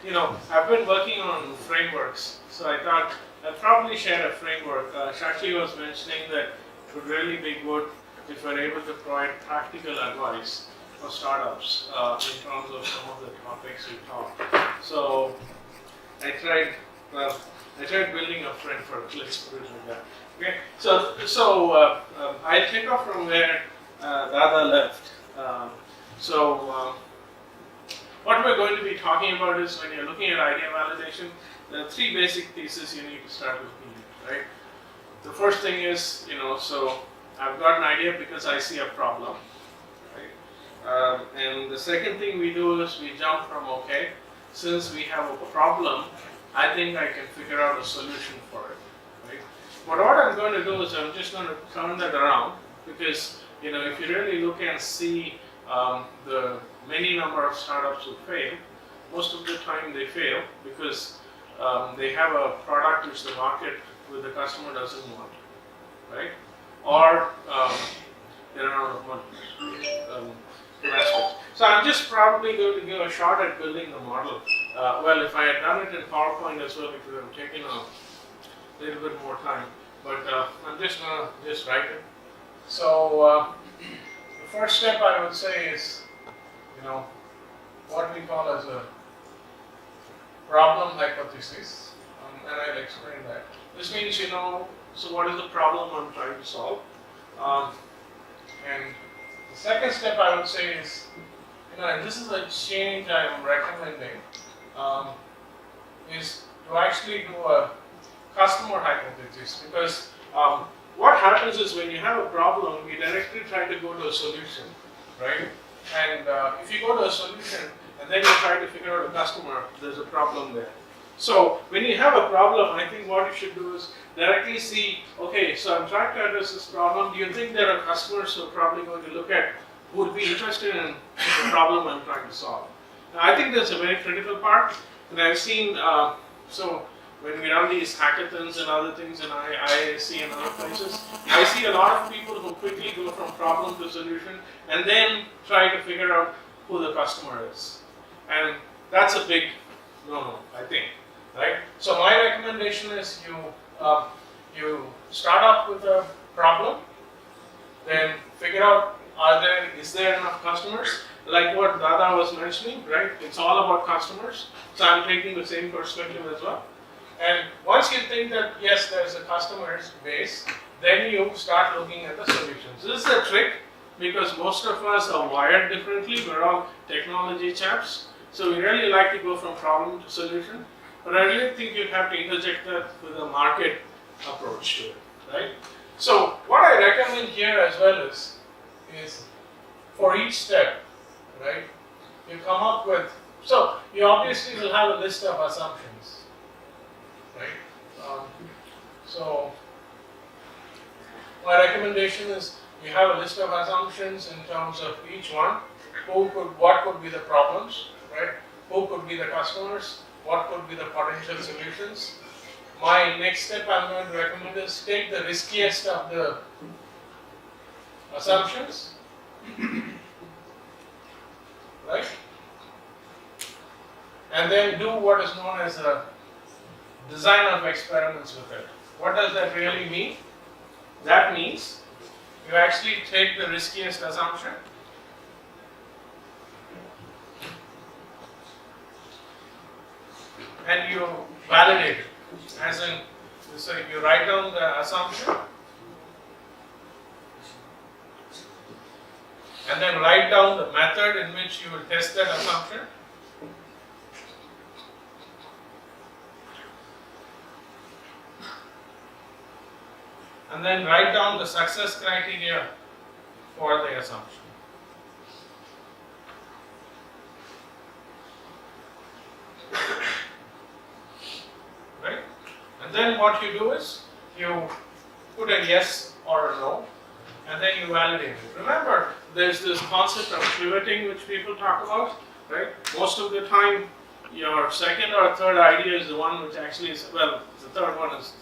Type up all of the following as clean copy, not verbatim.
I've been working on frameworks, so I thought I'd probably share a framework. Shashi was mentioning that it would really be good if we're able to provide practical advice for startups in terms of some of the topics we talked. So I tried building a framework. Let's put it like that. Okay. So I'll take off from where Dada left. What we're going to be talking about is when you're looking at idea validation, there are three basic theses you need to start looking at, right? The first thing is, so I've got an idea because I see a problem, right? And the second thing we do is we jump from, okay, since we have a problem, I think I can figure out a solution for it, right? But what I'm going to do is I'm just going to turn that around because, if you really look and see the many number of startups who fail, most of the time they fail because they have a product which the customer doesn't want, right? Or they're out of money. So I'm just probably going to give a shot at building the model. Well, if I had done it in PowerPoint as well, it would have taken a little bit more time. But I'm just going to write it. So the first step I would say is, what we call as a problem hypothesis, and I'll explain that. This means, so what is the problem I'm trying to solve? And the second step I would say is, and this is a change I am recommending, is to actually do a customer hypothesis, because what happens is when you have a problem, we directly try to go to a solution, right? And if you go to a solution and then you try to figure out a customer, there's a problem there. So when you have a problem, I think what you should do is directly see, okay, so I'm trying to address this problem. Do you think there are customers who are probably going to look at, who would be interested in the problem I'm trying to solve? Now, I think that's a very critical part. And I've seen, so when we run these hackathons and other things in IIC and other places, I see a lot of people who quickly go from problem to solution and then try to figure out who the customer is. And that's a big no-no, I think, right? So my recommendation is you start off with a problem, then figure out is there enough customers? Like what Dada was mentioning, right? It's all about customers. So I'm taking the same perspective as well. And once you think that, yes, there's a customer base, then you start looking at the solutions. This is a trick because most of us are wired differently. We're all technology chaps. So we really like to go from problem to solution. But I really think you have to interject that with a market approach to it, right? So what I recommend here as well is for each step, right, you come up with, so you obviously will have a list of assumptions. Right? So my recommendation is you have a list of assumptions in terms of each one. What could be the problems, right? Who could be the customers? What could be the potential solutions? My next step I'm going to recommend is take the riskiest of the assumptions, right? And then do what is known as a design of experiments with it. What does that really mean? That means you actually take the riskiest assumption and you validate it. As in, so you write down the assumption and then write down the method in which you will test that assumption. And then write down the success criteria for the assumption. Right? And then what you do is you put a yes or a no, and then you validate it. Remember, there's this concept of pivoting which people talk about, right? Most of the time, your second or third idea is the one which actually is, well, the third one is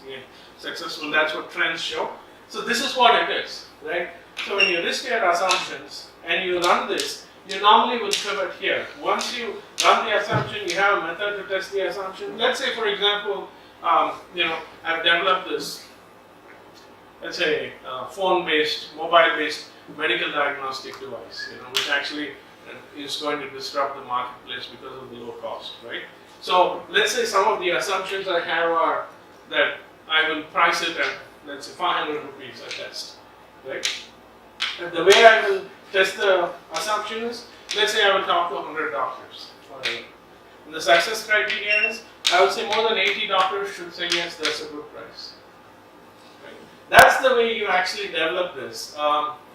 successful. That's what trends show. So this is what it is, right? So when you list your assumptions and you run this, you normally will pivot here. Once you run the assumption, you have a method to test the assumption. Let's say, for example, I've developed this, let's say, phone-based, mobile-based medical diagnostic device, which actually is going to disrupt the marketplace because of the low cost, right? So let's say some of the assumptions I have are that I will price it at, let's say, 500 rupees a test, right? And the way I will test the assumption is, let's say I will talk to 100 doctors. And the success criteria is, I would say more than 80 doctors should say yes, that's a good price. Right? That's the way you actually develop this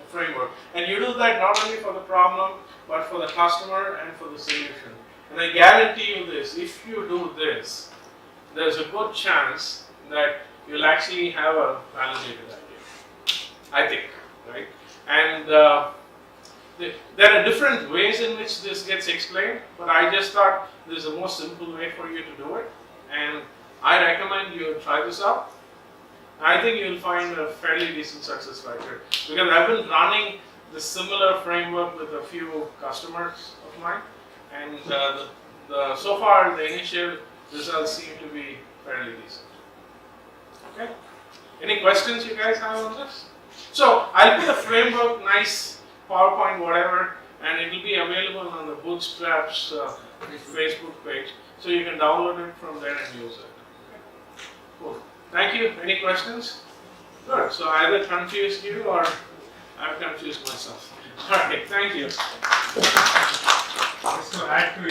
framework. And you do that not only for the problem, but for the customer and for the solution. And I guarantee you this, if you do this, there's a good chance that you'll actually have a validated idea. I think, right? And there are different ways in which this gets explained, but I just thought this is the most simple way for you to do it. And I recommend you try this out. I think you'll find a fairly decent success factor, because I've been running this similar framework with a few customers of mine, and so far the initial results seem to be fairly decent. Okay? Any questions you guys have on this? So I'll put a framework, nice PowerPoint, whatever, and it will be available on the Bootstrap's Facebook page, so you can download it from there and use it. Okay. Cool. Thank you. Any questions? Good. So I either confused you or I've confused myself. All right. Thank you. Just to add to